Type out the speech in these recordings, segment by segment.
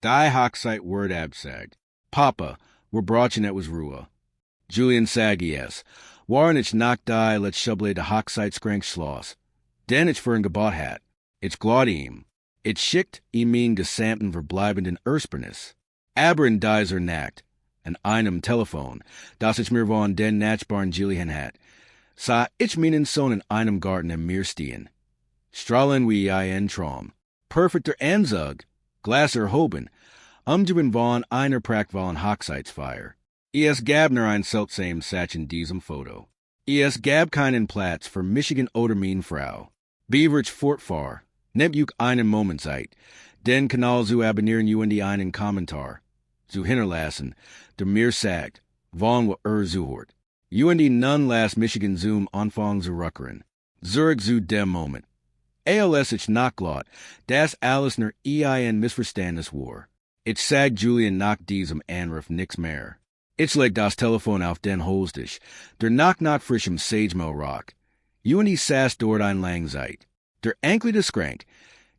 Die Hochzeit word abgesagt. Papa, we're brochen et was Rua. Julian Sagies. Waren ich nach die let schuble de Hochzeit skrank schloss. Den ich für ein Gebot hat. Ich glad ihm. Ich schickt mean gesamten verbleibenden Urspernis. Aber in dieser Nacht. An einem Telefon. Das ich mir von den Nachbarn Julian hat. Sa ich meinen Sohn in einem Garten im Meer stehen. Strahlen wie ein Traum. Perfekter Anzug. Glasser Hoben. Umgeben von einer prachtvollen Hochzeitsfeier. Es gab nur ein seltsam Satch in diesem Foto. Es gab keinen Platz für Michigan oder meine Frau. Beaverich fortfahr. Nehmt juk einen Moment Zeit. Den Kanal zu abonnieren und einen Kommentar. Zu hinterlassen. Der mir sagt. Von wo zuhört. Und nun las Michigan Zoom Anfang zu ruckern. Zurück zu dem Moment. ALS ich nachglot, das alles nur ein Missverständnis war. Ich sag Julian nach diesem Anruf nix mehr. Ich leg das Telefon auf den Holstisch, der knock frischem Sagemail rock. Und saß dort ein lang Zeit. Der Ankli des Skrank,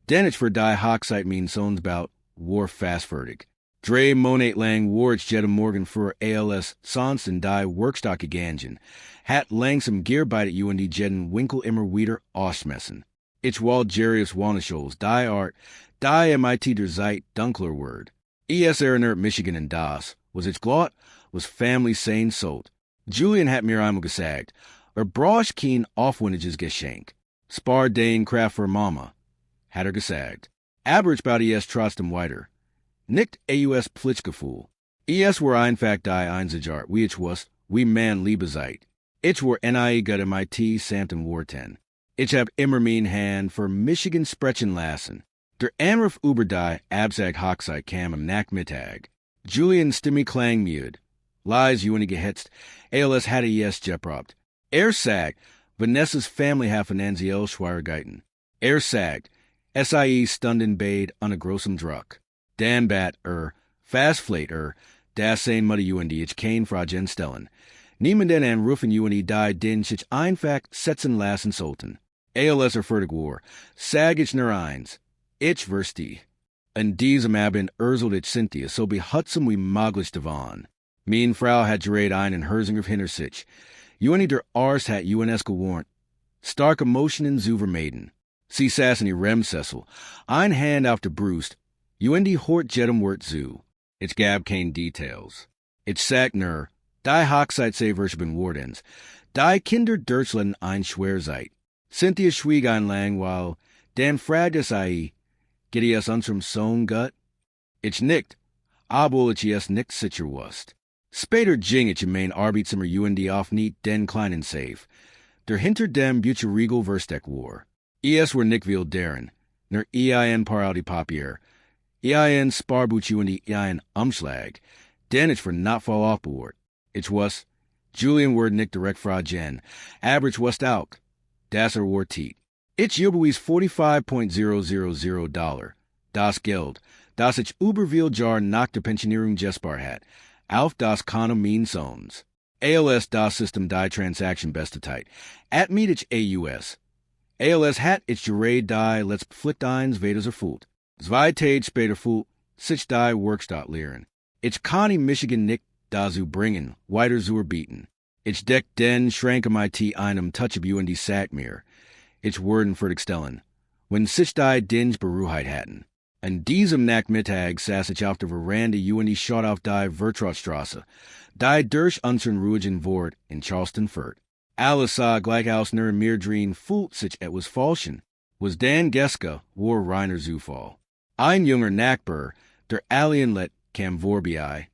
denn ich für die Hochzeit mein Sohns baut, war fastfertig. Drei Monate lang war ich jeden Morgen für ALS sonst in die Workstock gegangen, hat langsam gearbeitet und jeden Winkel immer wieder ausmessen. Ich wald Jarius Wanischols, die Art, die MIT der Zeit dunkler Word. Es erinnert Michigan und das, was ich glot, was Family sein sollt. Julian hat mir einmal gesagt, brosch kein aufwendiges Geschenk. Spar den Kraft für Mama, hat gesagt. Aber ich baut es trotzdem weiter. Nicht aus Plitzgefühl. Es war einfach die Einzige wie ich was, wie man Liebe seid. Ich war gut MIT samten Warten. Ich hab immer mein Hand für Michigan sprechen lassen. Der Anruf über die abgesagt Hochzeit kam am Nachmittag. Julian stimme klang müde. Leis und gehetzt. ALS hatte es geprobt. Sagt, Vanessa's Family hat finanziell Schwierigkeiten. Sagt, SIE stunden beid an a grossem Druck. Dan bat fastflate das sein Mutter und ich kein Fragen stellen. Niemanden anrufen und die den sich einfach setzen lassen sollten. ALS fertig war, sag ich nur eins. Ich verstehe. In diesem Abend erzählt ich Cynthia so behutsam wie möglich davon. Mein Frau hat gerät einen Hörsinger hinter sich. Und der Arzt hat es gewarnt. Starke Emotionen zu vermeiden. Sie saß in ihrem Sessel, ein Hand auf der Brust, und die hort jedem Wort zu. Ich gab kein Details. Ich sag nur, die Hochzeit sei verschieben Wardens, die Kinder Deutschland ein schwer seid. Cynthia schwieg ein lang, while Dan fragte es geht es unserem Sohn gut? Ich nickt, obwohl ich es nicht sicher wusste. Später ging ich in mein Arbeitszimmer und auf nicht den kleinen Safe, der hinter dem Bücherriegel versteckt war. Es war nicht viel deren, nur ein paar alte Papier, ein Sparbuch und ein Umschlag, den ich für not voll aufbewahrt. Ich was, Julian ward nicht direkt fragen, aber ich wusste auch, das war Tiet. Ich überwies $45.000, das Geld, das ich überwiel Jahr nach der Pensionierung gespart hat, auf das Konto meines Sohns. ALS das System die Transaction besteteit, at mit ich AUS. ALS hat ich gerät die let's pflicht eins weiters erfüllt. 2 Tage später füllt sich die Workstatt lehren. Ich kann in Michigan nicht dazu bringen, weiter zu erbieten. Ich deck den Schrank MIT einem Touch of und sagt mir, ich worden fertig stellen, wenn sich die Dinge Beruheit hatten. An diesem Nachmittag saß ich auf der Veranda und schaut auf die Vertrautstraße, die durch unseren ruhigen Wort in Charleston führt. Alles sah gleich aus nur mir drin fühlt sich etwas falschen. Was Dan Geske war reiner Zufall. Ein junger Nachbar, der Alien let kam vorbei,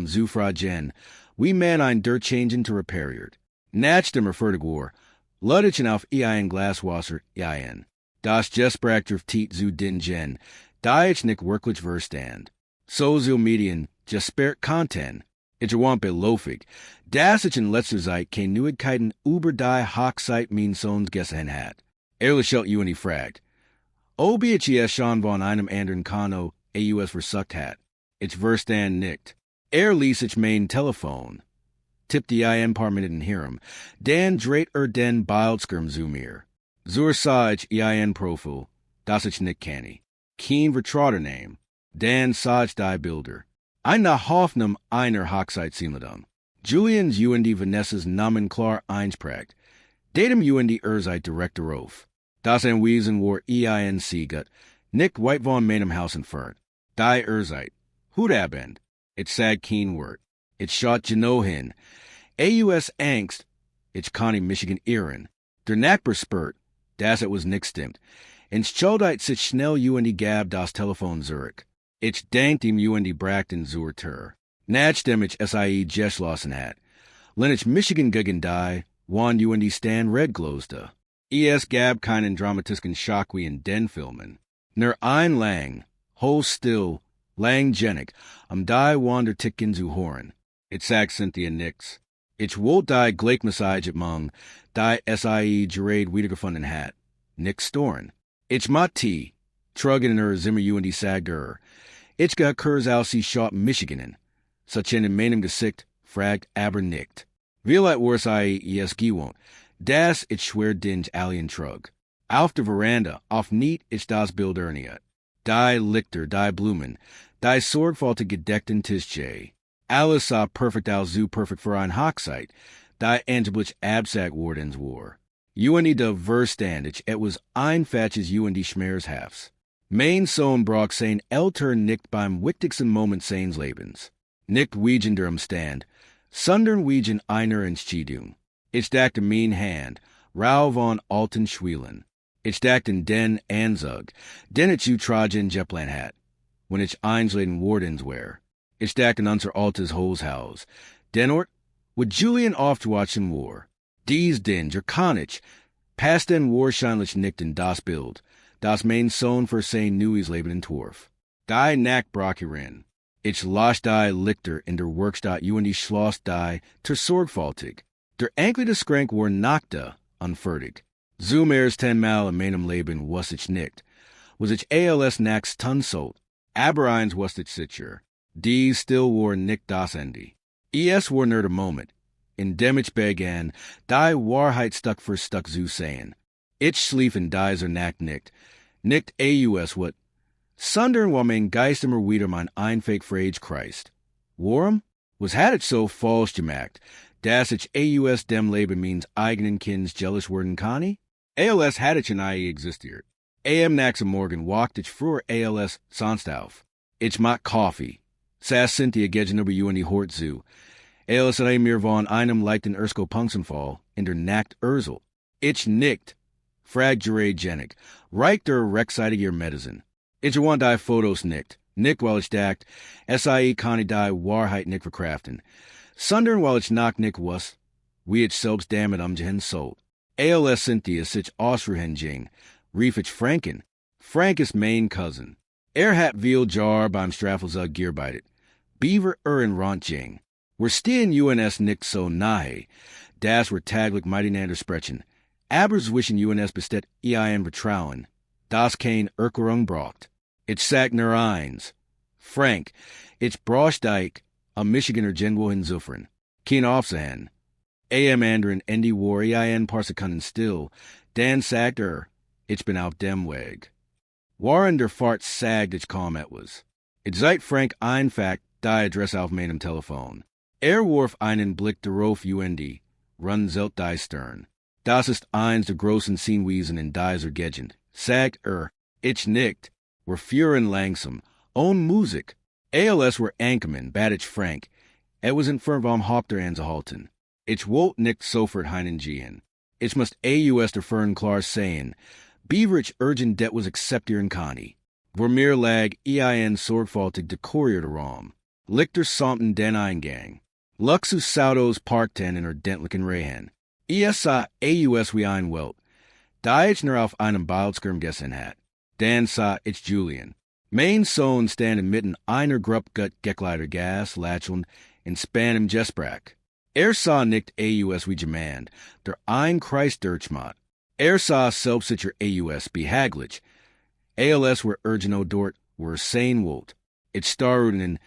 Zufragen, wie man ein Durchchangen zu repariert. Nach dem fertig war, lud ich auf ein Glaswasser ein. Das Gespräch auf Tiet zu dingen, da ich nicht wirklich verstand. Social Medien, gespert Content. Ich want belofig, dass ich in letzter Zeit keine Neuigkeiten über die Hochzeit meines Sohns gesehen hat. Ehrlich stellt und fragt, ob ich es schon von einem anderen Konto AUS versucht hat. Ich verstand nicht. Ließ ich mein Telefon. Tippte ein paar Minuten hierum, dann dreht den Bildschirm zu mir. Sah ich ein Profil, das ich nicht kenne. Kein vertrauter Name. dann die Bilder. Eine Hoffnung einer Hochzeit Simladum. Julians und Vanessas Namen klar einsprach. Datum und Erzeit Direktor auf. Das Anwesen war EINC gut. Nicht weit von meinem Haus entfernt. Die Erzeit. Hut abend. It sag keen word. It shot Geno hin. AUS Angst. Ich Connie Michigan Ehren. Der Nackber spurt. Das it was nicht stimmt. Ins Chodite sich schnell und Gab das Telefon Zurich. Ich dankt ihm und Brackton zur Tür. Nach dem ich SIE geschlossen hat. Len ich Michigan gegen die, wan und Stan Red glosde. Es gab keinen dramatischen Schock wie in den Filmen. Nur ein lang, whole still, langgenig, die wander ticken zu Horn. Ich sag Cynthia nix. Ich wollt die Gleichmessage among die SIE gerade wiedergefunden hat. Nix storn. Ich mat T. Truggen Zimmer und sagte Ich ga Kurs aus sie Shop Michiganen. Such in meinem Gesicht, fragt aber nicht. Wie leid wars es gewohnt. Das ich schwer dinge alien trug. Auf der Veranda, auf niet ich das Bilder niet. Die Lichter, die Blumen, die sorgfältig gedeckten Tischje. Alles sah perfekt aus zu perfekt für ein Hochzeit. Die angeblich abgesagt wordens war. Und de Verstand ich etwas einfatches und Schmerzhafts. Mein Sohn braucht sein Eltern nicht beim wichtigsten Moment seines Lebens. Nicht wegen der Umstand, sondern wegen einer Entscheidung. Ich dachte mein Hand, rau von alten Schwielen. Ich dachte den Anzug, den ich utragen Jeplan hat, wenn ich einschlagen wordens war. Ich dachte unser altes Holzhaus, den Ort, wo Julian oft watchen war. Dies Dinger kann ich, passt den wahrscheinlich nicht in das Bild, das mein Sohn für sein neues Leben entwarf. Die Nack brach hierin. Ich las die Lichter in der Werkstatt und schloss die ter sorgfältig. Der Enkel des Skrank war nackte, unfertig. Zum ersten Mal in meinem Leben was ich nicht. Was ich als nachts tunsolt. Aber eins was ich sicher. Dies still war nicht das Ende. Es war nur der Moment. In dem ich begann, die Wahrheit stuck für stuck zu sehen. Ich schlief in dieser Nacht nicht. Nicht aus wat. Sondern war mein Geist immer wieder mein Einfake Frage Christ. Warum? Was hat ich so falsch gemacht, dass ich aus dem Leben meins eigenen Kinds jealous worden kann? Als hat ich in existiert. Nachts am Morgen walkte ich früher als sonst auf. Ich mag Coffee. Saß Cynthia gegenüber und Hort zu. Als mir von einem leichten Ersko-Punksenfall in der Nacht Ursel. Ich nicht. Frag Gerard Jenig. Reich der rechtzeitige Medizin. Ich want die Fotos nicht. Nicht, weil ich dacht, kann ich die Wahrheit nicht verkraften. Sondern weil ich nicht was, wie ich selbst damit umgehen soll. Als Cynthia sich ausruhen ging, rief ich Franken. Frank ist mein Cousin. Hat viel jar beim Straffelzug gearbeitet. Beaver in Rantjing. Wir stehen UNS nicht so nahe. Das wir taglich miteinander sprechen. Aber zwischen UNS besteht ein Vertrauen. Das kein Erkerung braucht. Ich sag nur eins. Frank, ich brauch dich, am Michiganer Genwo hinzuführen. Kein Aufsehen. Anderen Ende war ein paar Sekunden still. Dann sagt ich bin auf dem Weg. Waren der Fahrt sagt ich kaum etwas. Ich seit Frank einfach die Adresse auf meinem Telefon. Warf einen Blick darauf und run zelt die Stern. Das ist eins der großen Szenenwesen in dieser Gegend. Sagt ich nicht. Wir führen langsam, ohne Musik. Als wir ankommen, bat ich Frank. Was entfernt vom Hauptanzuhalten. Ich wollte nicht sofort hineingehen. Ich muss aus der Fern klar sehen. Beaverich urgent det was acceptieren Connie. Wir mir lag sorgfältig dekorierte Raum. Lichter somten den Eingang. Luxus Saudos parkten in ordentlichen Reihen. Sah aus wie ein Welt. Da ich nur auf einem Bildschirm gessen hat. Dann sah ich Julian. Mein Sohn stand inmitten einer Gruppe Gekleider Gas, Lacheln, in Span im Jesbrach. Sah nicht aus wie Jemand, der ein Christ Durchmat. Sah selbstsicher aus behaglich. Als wir urgeno dort, wir sein wollt. Ich starrten in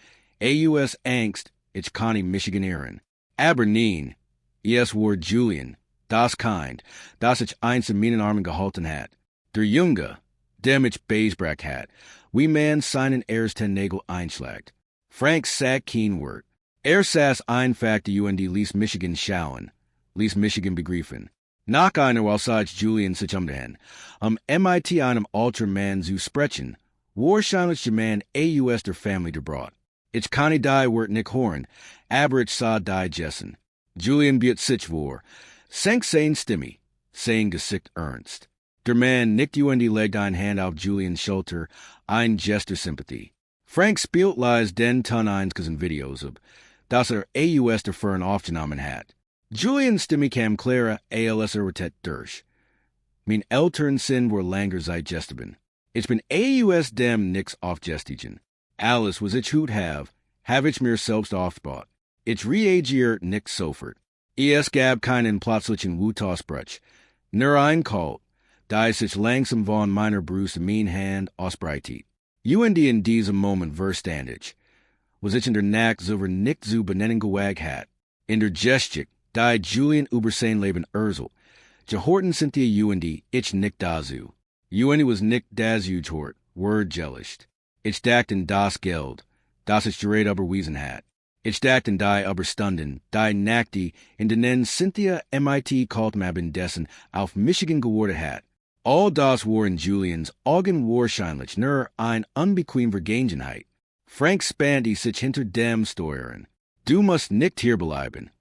aus Angst, ich Connie Michigan Ehren. Aber nein, war Julian, das Kind, das ich eins in meinen Armen gehalten hat. Der Junge, Dem ich Beesbrack hat. We man seinen ten Nagel einschlagt. Frank sagt kein Wort. Saß einfach die und ließ Michigan schauen. Ließ Michigan begreifen. Nach einer Walsage Julian sich umdrehen. MIT einem alter man zu sprechen. Wahrscheinlich der man aus der Familie der Brot. Ich kann nicht die Wort nicht hören, aber ich sah die Jessen. Julian biet sich vor. Senk sein Stimmy. Sein Gesicht ernst. Der man nickt und legt ein Hand auf Julians Schulter, ein Gesture Sympathie. Frank spielt lies den ton einzigen Videos ab, dass aus der Fern aufgenommen hat. Julians Stimme kam Clara als Retet durch. Mein Eltern sind war langer seit gestern. Ich bin aus dem nix aufgestiegen. Alles was ich hut have ich mir selbst aufgebaut. Ich reagiert nix sofort. Es gab keinen plötzlichen Wutausbruch. Nur ein Kalt, da ich langsam von meiner Brust mein Hand ausbreitet. Und in diesem Moment verstandig. Was ich in der Nacht so nicht zu benennen gewagt hat. In der Geschichte, da Julian über sein Leben erzählt. Gehorten sind die und ich nicht dazu. Und was nicht dazu gehört, word jellicht. Ich dachte in das Geld, das ich gerät überwiesen hat. Ich dachte in die Überstunden, die Nacht, in denen Cynthia MIT kalt mabin dessen auf Michigan geworden hat. All das war in Julians Augen wahrscheinlich nur ein unbequem Vergangenheit. Frank spannte sich hinter dem steuern. Du musst nicht hierbleiben.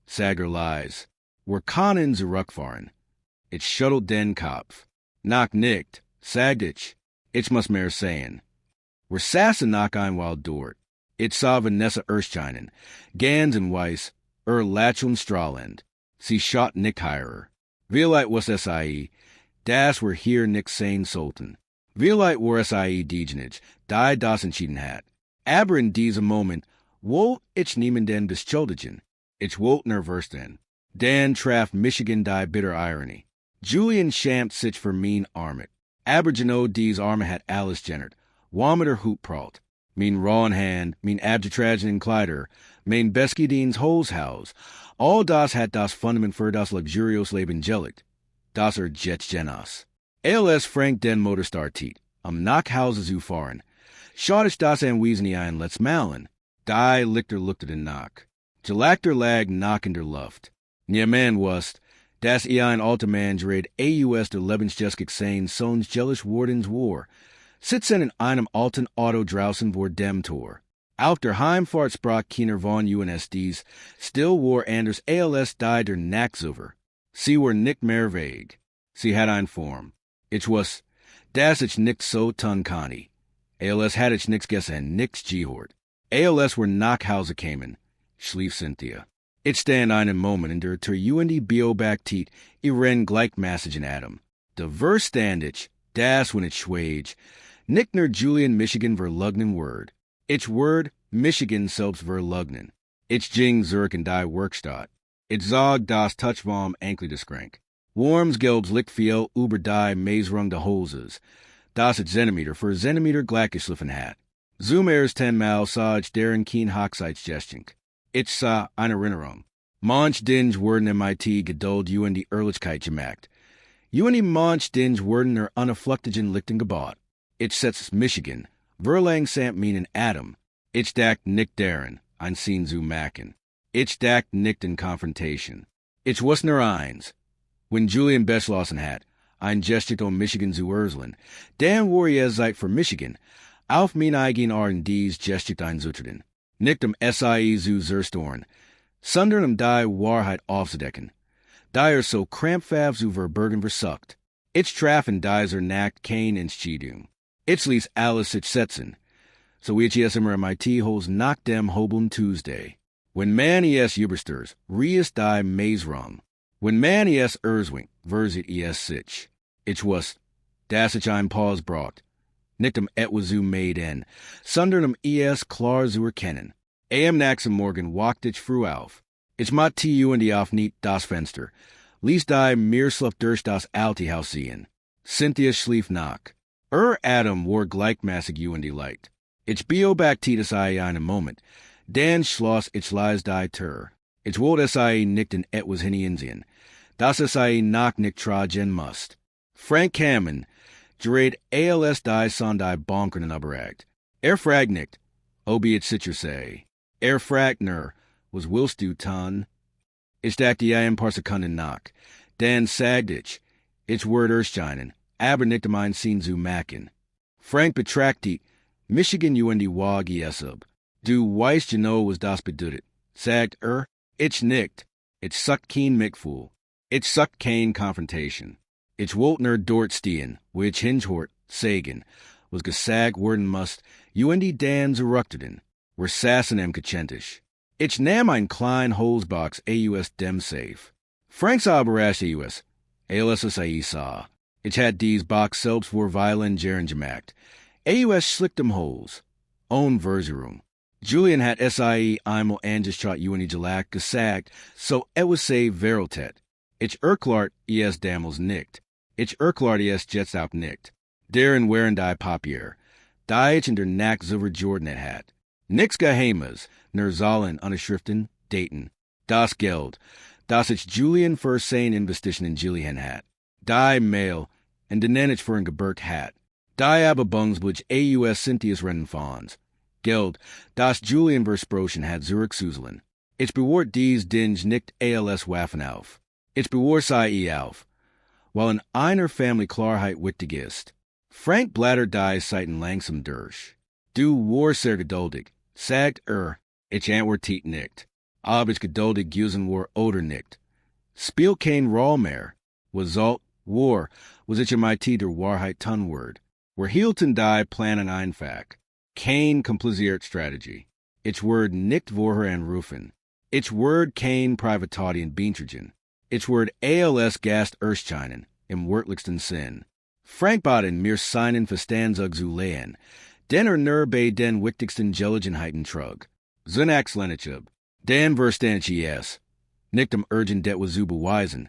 Sager lies. Wir können zurückfahren. Ich schüttelt den Kopf. Nach nicht, sagte ich. Ich muss mehr sehen. Wir saßen nach ein Weile dort. Ich sah Vanessa erscheinen, ganz in weiß, Lächeln strahlend. Sie schaut nicht heirer. Vielleicht was es das wir hier nicht sein sollten. Vielleicht war es diejenige, die das entschieden hat. Aber in diesem Moment wollte ich niemanden beschuldigen. Ich wollte nervös sein. Dann traf Michigan die bitter Ironie. Julian schämt sich für mein Armet. Aber genau dies Arme hat alles genert. Wammeter Hutpralt. Mein rauen Hand, mein abgetragenen Kleider, mein Beskidins Holzhaus. All das hat das Fundament für das luxuriöse Leben gelegt. Das Jet Genas. als Frank den Motorstartit. Nachhause zu fahren. Schaut ich das anwiesen ein let's malen. Die Lichter lookte den nach. Gelagter lag nach in der Luft. Nie man wust, das ein alter man gerät aus der Lebensgeskig sein Sohns jealous wardens war. Sitzen in einem alten Auto draußen vor dem Tor. Auf der Heimfahrt sprach keiner von UNSDs, still war anders als die der Nachtsuver. Sie war nicht mehr vague. Sie hat eine Form. Ich was, das ich nicht so tun kann. Als hat ich nix gessen, nix gehört. Als wir nach Hause kamen, schlief Cynthia. Ich stand einen Moment in der und Biobaktit, ihren gleichmäßigen Atem. Der Verstand ich, das wenn ich schweig, nicht nur Julian Michigan verleugnen word. Ich word Michigan selbst verleugnen. Ich ging zurück in die Werkstatt. Ich sag das Touchbaum ankle des Skrank. Worms gelbs lick viel über die Maisrung de Holzes. Das ich Zentimeter für Zentimeter gleichgeschliffen hat. Zum 10 Mal sah ich deren kein Hochzeitsgesting. Ich sah eine Erinnerung. Manch Dinge wurden MIT geduld und die Ehrlichkeit gemacht. Und manch Dinge wurden der unerflüchtigen Lichten gebaut. Ich setz Michigan, verlang samt meinen Adam. Ich dacht nicht deren, ein Scene zu machen. Ich dacht nicht in Confrontation. Ich was nur eins. When Julian beschlossen hat, ein Geschichte Michigan zu erzählen, dann war es Zeit für Michigan, auf mein eigen R&Ds Geschichte einzutreten. Nicht SIE zu zerstören, sondern die Wahrheit aufzudecken. Die so krampfhaft zu verbergen versucht. Ich traf in dieser Nacht kein Entscheidung. Ich ließ alles sich setzen. So ich es immer MIT holds nach dem Hobeln Tuesday. When man es übersters, ries die Maisrung. When man es erzwingt, versit es sich. Ich was, das ich ein Pause brought. Nicht etwas zu made in, sondern es klar zu erkennen. Nächsten Morgen wacht ich früh auf. Ich mat und die auf nicht das Fenster. Ließ die mir schluft durch das alte Haus sehen. Cynthia schlief nach. Adam war gleichmäßig und die Light. Ich biobaktitis einen Moment. Dann schloss ich leis die Tür. Ich wollte es nicht in etwas hinsehen. Das es nach nicht tragen must. Frank Hammond, Gerade als die sondai bonkeren überragt. Frag nicht, obi it citrusay. Fragner was willst du tun? Ich dachte I am parsekunden nach. Dan sagte ich word erscheinen, aber nicht mein Sinn zu machen. Frank betrachtet, Michigan UND wag esub. Du weißt genau was das bedeutet. Sagt ich nicht. Ich suckt kein Mickfool. Ich suckt kein Confrontation. Ich wollt nur dort stehen, which hinhort, sagen, was gesagt worden must, UND Dan zerruckterden, were sassen am gechentisch. Ich nahm ein klein Holzbox AUS dem safe. Franks aberash AUS, ALSS sah. Ich had dies Box selbst vor Violin Jaren gemacht. AUS schlicked dem Holes. Own Verserum. Julian hat SIE einmal anges trot UND gelagt gesagt, so was say vereltet. Ich erklart es damals nicht. Ich erklart es jetzt auch nicht. Deren während die Papier. Die ich in der Nack Silver Jordan hat. Nix Geheimes, ner Zahlen unschriften, daten. Das Geld, das ich Julian für sein Investition in Julian hat. Die Mail, and den ich für ein Gebirg hat. Die aber bungs which AUS Cynthia's rennen fonds. Geld, das Julian versprochen hat Zurich Suzelen. Ich bewort dies Dinge nicht als Waffen auf. Ich bewort sei auf. While in einer Family Klarheit wichtig ist. Frank Blatter die seiten langsam durch. Du war sehr geduldig. Sagt ich antwort tiet nicht. Ob ich geduldig gewesen war oder nicht. Spiel kein Roll mehr. Was war, was ich in my der Wahrheit Tunword. Were hielten die planen einfach. Kein kompliziert Strategy. Ich word nicht vorher anrufen. Ich word kein Privatadien Beantragen. Ich word als Gast erscheinen, im wörtlichsten Sinn. Frank baden mir seinen Verstandzug zu lehen, den nur bei den wichtigsten Gelegenheiten trug. Zunax lenitschub, den verstanich es. Nicht urgent det was zu beweisen.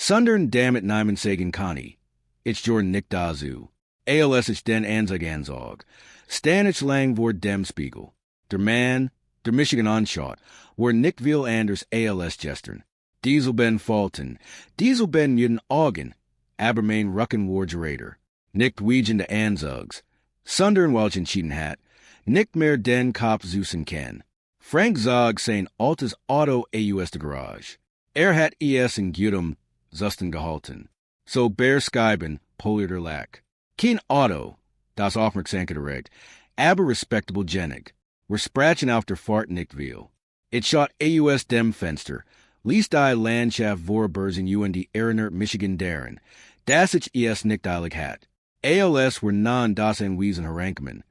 Sundern damit Neiman sagen kani. Ich jorn nicht dazu. Als ich den anzog. Stanich lang vor dem Spiegel. Der Mann, der Michigan Onshot, were nicht viel anders als gestern. Diesel ben Fulton, Diesel ben jeden Augen, aber mein Rucken war gerader. Nicht wiegen de Anzugs. Sundern welchen Cheaten hat, nicht mehr den Kopf süßen kann. Frank zog sein altes Auto aus de Garage. Hat es in Gudum zusten gehalten. So bear Skyben, polier lack. Kein Auto, das aufmerksamkeit erregt, aber respectable Genig. We're spratchen auf der Fahrt nicht viel. It shot aus dem Fenster, least die Landschaft Vorbers in UND Eriner, Michigan Darren. Das ich es nicht eilig hat. ALS were non das en wiesen herankemen.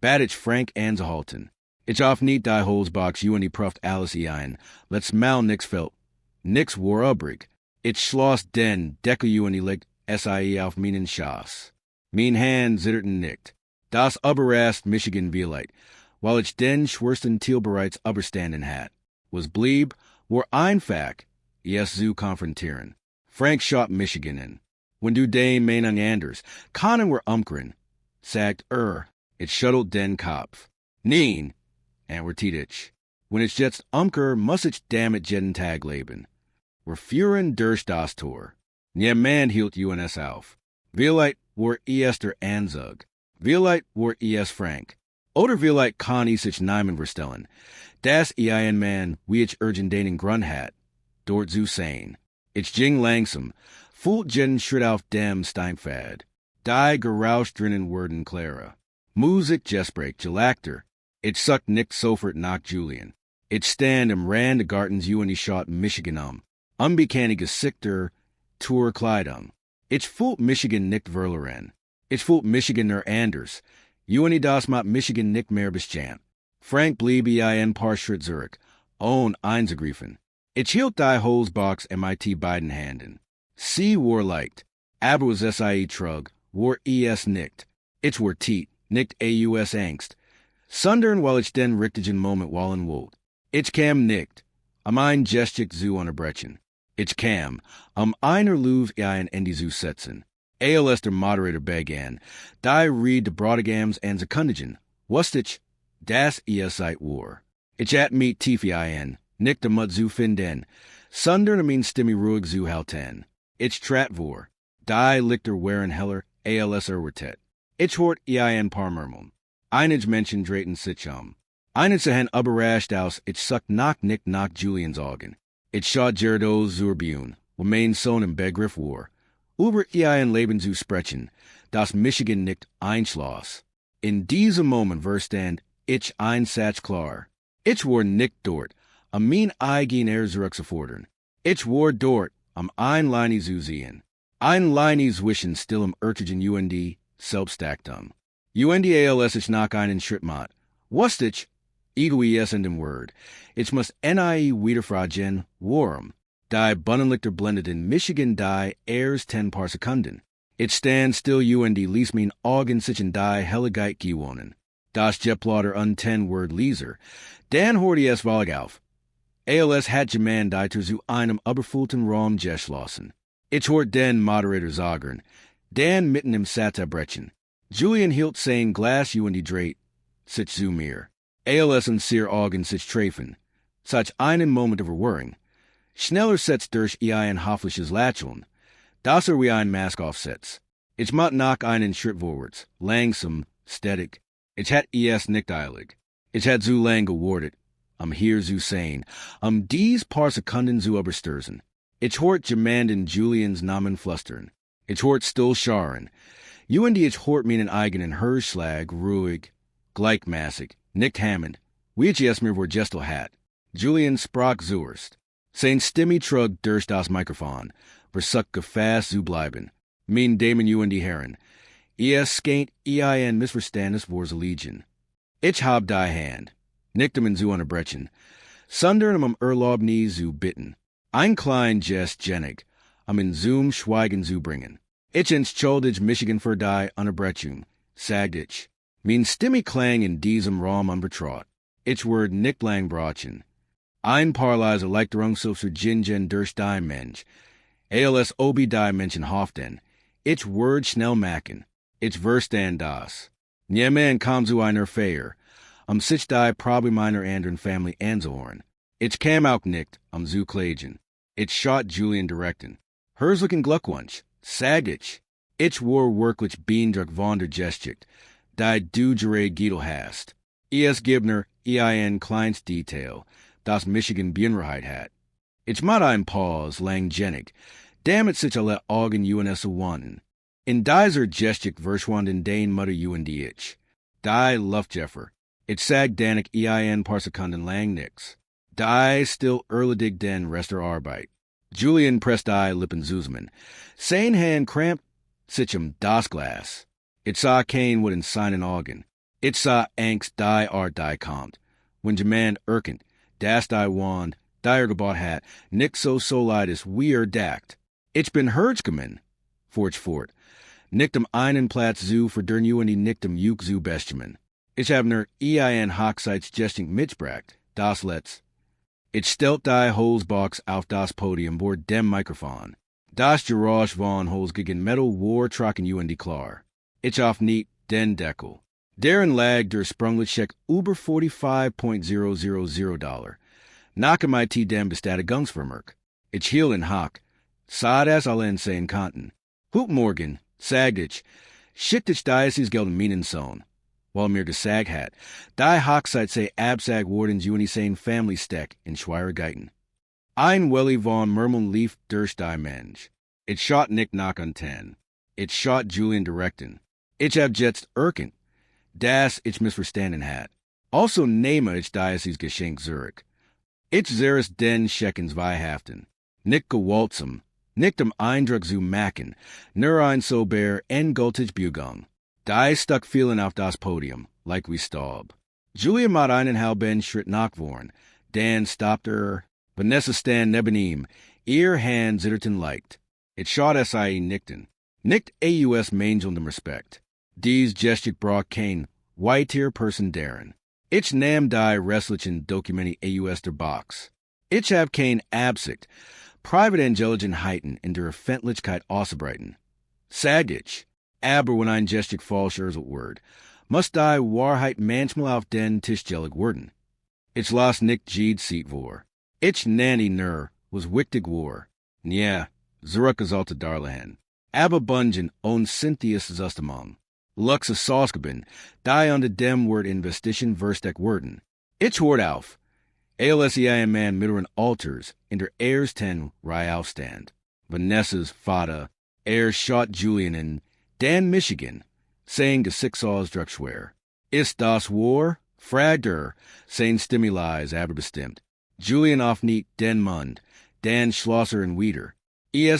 Bad ich Frank anzuhalten. Ich auf niet die Holzbox UND Pruft Alice ein. Let's mal nix felt. Nix war ubrig. Ich schloss den Decke UND legt SIE auf meinen Schaas. Mein Hand zitterten nicht. Das überrast Michigan Violite, while ich den schwersten Tilbereits überstanden hat. Was blieb, war einfach, es zu konfrontieren. Frank shot Michigan in. When du den Meinung anders, Kanen were umkeren. Sagt ich schuttelt den Kopf. Nein, antwortet ich. When ich jetzt muss ich damit jeden Tag leben. Wir führen durch das Tor. Nie man hielt UNS auf. Violite war der Anzug. Violite war Frank. Oder Violite kann sich Neiman verstellen. Das ein man, wie ich den Grund hat. Dort zu sein. Ich ging langsam. Fult jeden Schritt auf dem Steinpfad. Die gerauscht drinnen worden Clara. Musik Jessbreak gelacter. Ich suckt nicht sofort nach Julian. Ich stand im Rand de Gartens UND Shot Michigan unbekannige Gesichter, Tour Kleidung. Ich fult Michigan nicht verloren. Ich fult Michigan nur anders. UND das mat Michigan nicht mehr beschampt. Frank blieb ein paar Schritt zurück. Ohne einzugreifen. Ich hielt die Holzbox MIT beiden Händen. Sie war leicht. Aber was SIE trug, war es nicht. Ich war tiet, nicht AUS Angst. Sundern while ich den richtigen Moment wallen wollt. Ich kam nicht. Ein Gestik zu unterbrechen. Ich kam, einer Louvre ein in die zu setzen. ALS der Moderator began, die read de Brodigams and Sekundigen. Wust ich, das seit war. Ich at meet Tifi ein, nicht de Mut zu finden. Sundern Stimmi ruhig zu halten. Ich trat vor. Die lichter waren heller als erholte. Ich hort ein paar Murmeln. Einige Menschen drehten sich Einige hen überrascht aus, ich suck nicht nach Julians Augen. Ich schaut Gerdo zur Bühne, wo mein Sohn im Begriff war. Über ein Leben zu sprechen, das Michigan nicht einschloss. In diesem Moment verstand ich ein Satz klar. Ich war nicht dort, mein eigen zurückzufordern. Ich war dort, ein Leini zu sehen. Ein Leinis wischen still Urtigen UND, Selbstachtung. UND als ich nach einen Schritt mat. Was ich, egoes in dem Word. Ich muss NIE wiederfragen, warum. Die Bunnenlichter blendet in Michigan die 10 paar Sekunden. Ich stand still UND lies mein Augen sich in die Helligkeit gewonnen. Das Jeplader 10 Word leser. Dan horti es Volk auf. ALS hat geman die zu einem überfüllten Raum geschlossen. Ich hort den Moderator sagen. Dan mitten im Sata brechen. Julian hielt sein Glas UND dreht. Sich zu mir. ALS und seer Augen sich treffen. Such einen Moment of Verwirrung. Schneller setzt durch ein hoffliches Lächeln. Das wie ein Mask aufsetzt. Ich mach nach einen Schritt vorwärts. Langsam, stetig. Ich hat es nicht eilig. Ich hat zu lang gewartet. Hier zu sein. Dies paar Sekunden zu überstürzen. Ich hort jemand in Julians Namen flüstern. Ich hort still scharen. UND ich hort meinen eigenen Hörschlag ruhig, gleichmäßig, nicht hammend. Wie ich es mir vor gestel hat. Julian sprach zuerst. Sein Stimme trug durch das Mikrofon, versucht gefasst zu bleiben. Mein Damen UND Herren. Es skeint ein Missverständnis vors Legion. Ich hab die Hand. Nicht zu unterbrechen. Sondern Erlaubnis zu bitten. Ein klein Gest genig. In Zoom Schweigen zu bringen. Ich entschuldige Michigan für die Unterbrechung. Sagte ich. Mein Stimme klang in diesem Raum unbetraut. Ich werde nicht lang brachen. Ein paar leise Leichterung so zu Gingen durch die Mensch. ALS obi die Menschen hoften. Ich werde schnell machen. Ich verstand das. Niemand kam zu einer Feier. Sich die probably meiner anderen Family anzuhören. Ich kam auch nicht, zu klagen. Ich schaut Julian direkten. Herzlichen Glückwunsch, sag ich. Ich war wirklich beeindruckt von der Geschichte, die du gerade geteilt hast. Es gibt nur ein kleines Detail, das Michigan Wahrheit hat. Ich mach ein Pause langgenig, damit sich alle Augen UNS wanten. In dieser Geschichte verschwanden den Mutter UND ich. Die Luftjeffer. Ich sag danik ein paar Sekunden lang nix. Die still erledig den Rest der Arbeit. Julian presst die Lippen zusammen. Sein Hand cramped sich das Glas. Ich sah kein in seinen Augen. Ich sah Angst die Art die kommt. Wenn jemand erkennt, das die Wand, die gebaut hat, nix so leid ist wie dackt. Ich bin hergekommen, fuhr ich fort. Nicht einen Platz zu verdern UND nicht Juk zu bestimmen. Ich hab nur ein Hochzeitsgeschichte mitgebracht, das letzt. Ich stellt die Holzbox auf das Podium vor dem Mikrofon. Das Geräusch von Holz gegen Metal war trocken UND klar. Ich auf nicht den Deckel. Deren lag der Sprungliche über $45,000. Nach MIT dem Bestattigungsvermerk. Ich hielt in Hack. Sah das allen sein konnten. Hut morgen, sagte ich. Schickt ich Diocese Geld meinen Sohn. While mir gesagt hat, die Hochzeit sei abgesagt worden in sein Family Steck in Schweiergeiten. Ein Welli von Murmeln lief durch die Mensch. Ich schaut nicht nach 10. Ich schaut Julian direkten. Ich hab jetzt erkannt, dass ich missverstanden hat. Also nehme ich Diocese Geschenk Zurich. Ich zeres den Scheckens weihaften. Nicht gewaltsam, nicht Eindruck zu machen, nur ein sober endgültig Bugung. Die stuck vielen auf das Podium, like we staub. Julia mat einen halben Schritt nachvorn. Dan stoppte Vanessa stand neben ihm. Ihr Hand zitterten leicht. It schaut es nickten. Nicht aus mangelndem Respekt. Dies Gestik brach kein white Person deren. Ich nahm die restlichen Dokumenti aus der Box. Ich hab kein Absicht, Privatangeligenheiten in der Öffentlichkeit auszubreiten. Sag ich. Aber wenn ein Gestik falsch word, muss die Wahrheit manchmal auf den Tisch gelegt werden. Ich las nicht Jeed seat vor. Ich nanny nur, was wichtig war. Ja, zurückgesallte Darlehen. aber bungen on Cynthius zustammen. Luxus-Hochzeit, die unter dem Wort Investition versteckt worden. Ich wort auf. ALSEI man mittleren Alters in der ersten Reihe aufstand. Vanessa's Vater, Shot Julian in Dan, Michigan, saying the Schicksals Druckschwer. Ist das war? Fragt sein Stimuli aber bestimmt. Julian auf nicht den Mund, Dan Schlosser in Wieder.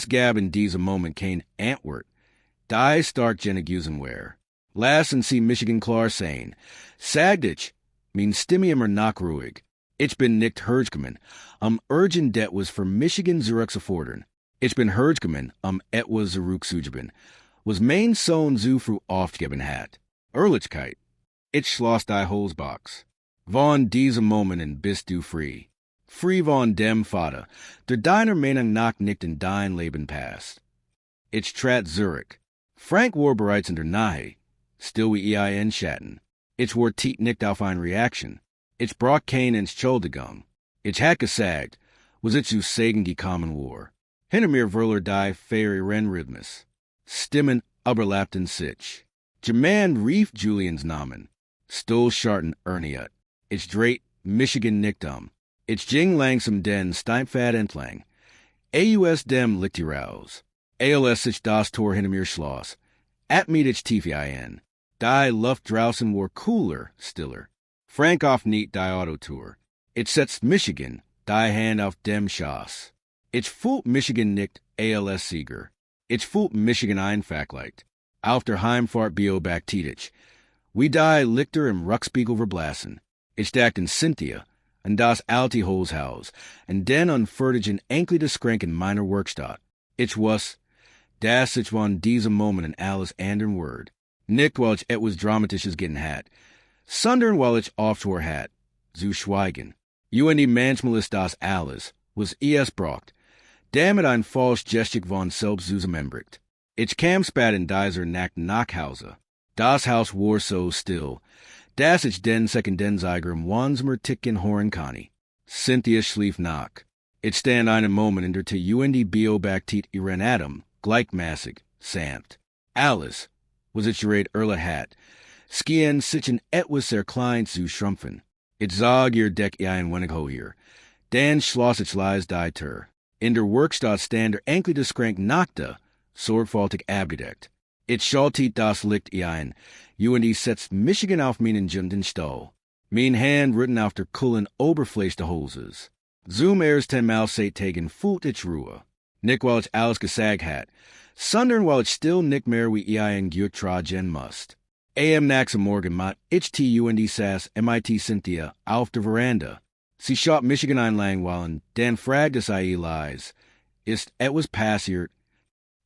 Gab in diesem Moment kein Antwort. Die stark Genegusenwehr. Lassen Sie Michigan klar sein. Sagte, mein Stimme immer nach ruhig. Ich bin nicht hergekommen, urgent det was für Michigan zurückzufordern. Ich bin hergekommen, etwas zurückzugeben, was mein Sohn so früh aufgegeben hat. Ehrlichkeit. Ich schloss die Holzbox. Von diesem Moment bist du frei. Frei von dem Vater, der deiner Meinung nach nicht in dein Leben passt. Ich trat Zurich. Frank war bereits in der Nähe, still wie ein Schatten. Ich war tiet nicht auf eine Reaktion. Ich brach kein ins Schuldigung. Ich hat gesagt, was ich zu sagen gekommen war. Hinter mir verler die fairy Rennrhythmus. Stimmen überlappten sich. German rief Julians Namen. Stol scharten Erniet. Ich dreht Michigan nicht Ich ging langsam den Steinpfad entlang. Aus dem liegt die Raus. ALS sich das Tor hinter mir schloss. At mir ich tief ein. Die Luft draußen war cooler, stiller. Frank auf nicht die Autotour. Ich setzt Michigan, die Hand auf dem Schoss. Ich fühlt Michigan nicht ALS Sieger. Ich fühlt Michigan einfach leicht. Auf der Heimfahrt beobachtet. Wie die Lichter im Ruckspiegel verblassen. Ich dachte in Cynthia, an das alte Holzhaus, und dann an Fertigen endlich das Skrank in meiner Werkstatt. Ich was, das ich von diesem Moment in alles anderen Word. Nicht weil ich etwas Dramatisches gitten hat, sondern weil ich oft hat, zu schweigen. Die manchmal ist das alles, was braucht, damit ein falsch Gestik von selbst zusammenbricht. Ich kam spät in dieser Nacht nach Hause. Das Haus war so still, dass ich den Sekundenzeiger im Wandsmer Ticken hören kann. Cynthia schlief nach. Ich stand einen Moment in der beobachtet ihren Atem, gleichmäßig, sanft. Alles, was ich red hat, skien sich in etwas sehr klein zu schrumpfen. Ich sag ihr Deck ein wenig höher. Dann schloss ich leise die Tür. In der Werkstatt stand endlich das Skrank nackte, sorgfältig abgedeckt. Ich schaltet das Licht ein. Setzt Michigan auf meinen den Stall. Mein Hand ritten auf der kühlen Oberfläche des Holzes. Zum ersten Mal seit Tagen fühlt ich Ruhe. Nicht weil ich alles gesagt hat, sondern weil ich still nicht mehr wie ein gut tragen musst. Nächsten Morgen mat ich saß MIT Cynthia auf der Veranda. Sie schaut Michigan ein Langweilen, dann fragte sie leise, ist etwas passiert?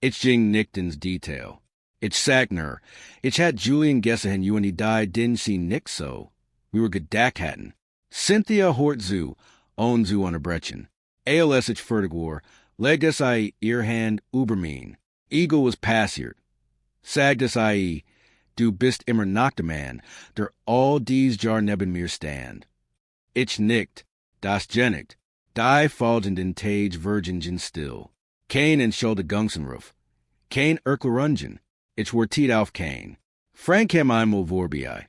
Ich ging nicht ins Detail. Ich sag nur, ich hat Julian gesehen die den sie nicht so. Wir were gedacht hatten. Cynthia hort zu, on zu unterbrechen. ALS ich fertig war, legte sie ihr Hand über mein. Ego was passiert. Sagte sie, du bist immer noch der Mann, der all dies Jahr neben mir stand. Ich nickt, das genigt, die fallend den Tage Virgingen still. Kein Entschuldigungsruf. Kein Erklärungen. Ich war tiet auf kein. Frank kam einmal vorbei.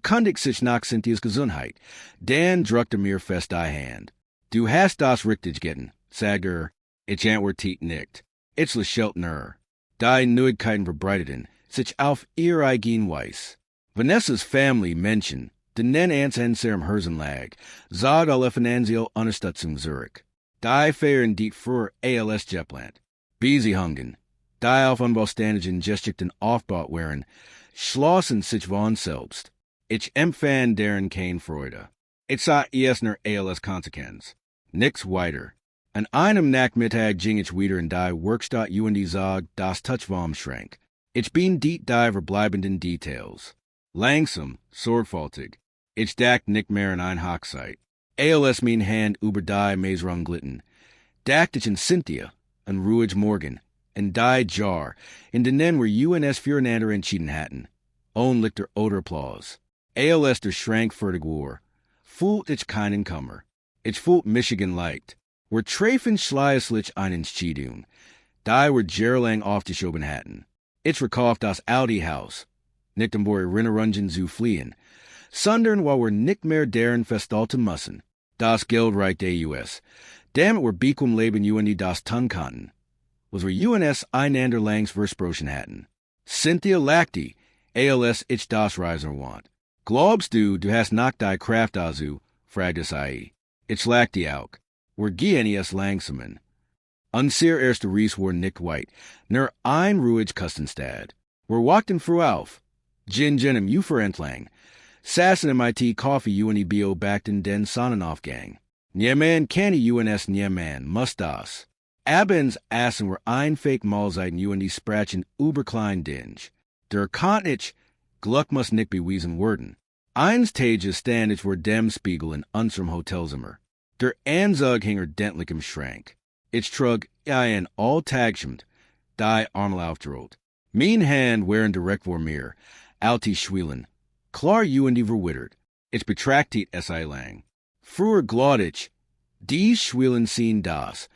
Kundigt sich nach Cynthias Gesundheit. Dan drückte mir fest die Hand. Du hast das richtig getten, sagte ich antwort tiet nickt. Ich lächelte nur. Die Neuigkeiten verbreiteten sich auf ihr eigen Weis. Vanessa's Family Menschen, den nen Ansenserem Herzenlag, zog alle Finanzielle Unterstützung Zurich. Die Feiern die für ALS Jetplant. Busy hungen. Die auf unbeständigen Geschichten aufbaut wären, schlossen sich von selbst. Ich empfand deren keine Freude. Ich sah nur ALS Konsequenz. Nix weiter. An einem Nachmittag ging ich wieder in die Werkstatt sag, das Touchbaum schrank. Ich bin die verbleibenden Details. Langsam, sorgfältig. Ich dachte nicht mehr an ein Hochzeit. ALS mein Hand über die Mesrung glitten. Dachte ich in Cynthia, an ruhig Morgen, in die Jar, in den Nen where füreinander entschieden hatten. Onlich der Applaus. ALS der schrank fertig war. Fühlt ich keinen Kummer. Ich fühlt Michigan leicht. Wir treffen schleißlich einen Schiedung. Die were Gerlang off to Schopenhatten. Ich verkauf das Audi Haus. Nicht am Bore Rinnerungen zu fliehen. Sondern while we're nicht mehr deren festalten müssen. Das Geld reicht der US. Damn it, we're bequem leben UND das tun konnten. Was wir UNS einander langs versprochen hatten. Cynthia Lacti, ALS ich das Reiser want. Glaubst du hast nach die Kraft dazu, fragt es I. Ich lacti auch. We're gienius langsamen. Unseer erste Ries war nicht weit, nur ein ruhig Kustenstad. We're walkten früh auf. Gin im Ufer entlang. Sassen MIT Coffee UNEBO backten den Sonnenaufgang. Nieman canny UNS nieman, muss das. Abends assen were ein fake Mahlzeiten UND sprachen überklein dinge. Der Kontnich, Gluck muss nicht bewiesen worden. Eins Tages standich were dem Spiegel in unserem Hotelzimmer. Der Anzug hinger dentlich im Schrank. Ich trug ein all tagschemt, die Armel aufgerollt. Mein Hand wären direkt vor mir, alti schwielen. Klar UND verwittert. Ich betrachtet es lang. Früher glaudich, die schwielen sehen das.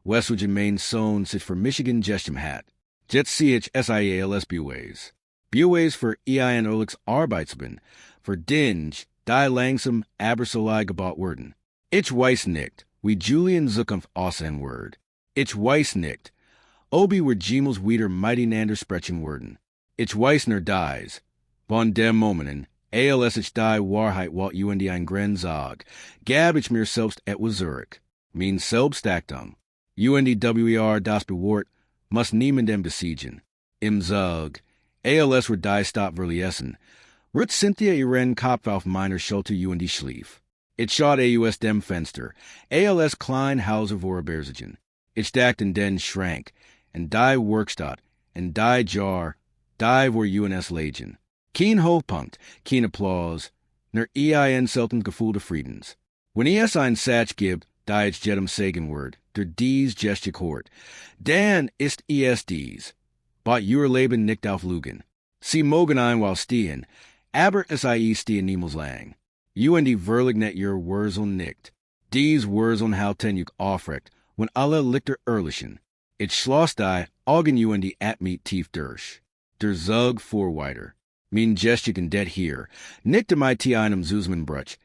Westwood mein Sohn sich für Michigan gestem hat. Jetzt sehe ich SIALS Buways. Buways für ein Erlichs Arbeitsbin, für Dinge, die langsam abersolei gebaut werden. Ich weiß nicht, wie Julian Zukunft aussehen wird. Ich weiß nicht. Obi were Jemels wieder miteinander sprechen werden. Ich weiß nur dies. Von dem Momenten, ALS ich die Wahrheit wat UND ein Gren sag, gab ich mir selbst etwas Zurich. Mein Selbstachtung. UNDWER das Bewort, muss niemandem besiegen. Im Zug, ALS were die stop verliessen. Rut Cynthia ihren Kopf auf meiner Schulter UND schlief. Ich schaut AUS dem Fenster, ALS klein Hauser vor Bersigen. Ich dachten den Schrank, and die Werkstatt, and die Jar, die vor UNS Legion. Kein Hochpunkt, kein Applaus, nur ein selten Gefühl des Friedens. Wenn es ein Satz gibt, die ich jedem sagen word, der dies gesture kort. Dan ist dies. But your Leben nicht auf Lügen. Sie mogen ein while stehen, aber es stehen niemals lang. UND verlig net your Wurzeln nicht. Dies Wurzeln halten juk aufrecht, wenn alle Lichter ehrlichen. Ich schloss die Augen UND at me tief durch. Der Zug vorweiter. Mein Gestchen det hier, nicht MIT einem Zusmanbrutsch.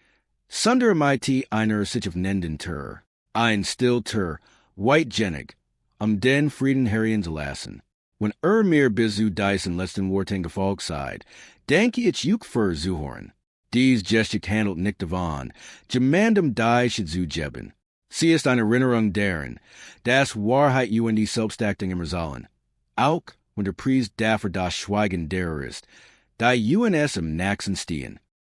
Sunder MIT einer sich of nenden tur. Ein still tur, white jenig, den Frieden Herriens lassen. When mir bizu Dyson letzten Worten gefolgt seid, denke ich juk für zuhorn. Dies Gestik handelt nicht davon, gemandem die should zu geben. Sie ist eine Erinnerung deren, das Wahrheit UND Selbstachtung im Resollen. Auch, wenn der Priest dafür das Schweigen derer ist, die UNS im Naxen stehen.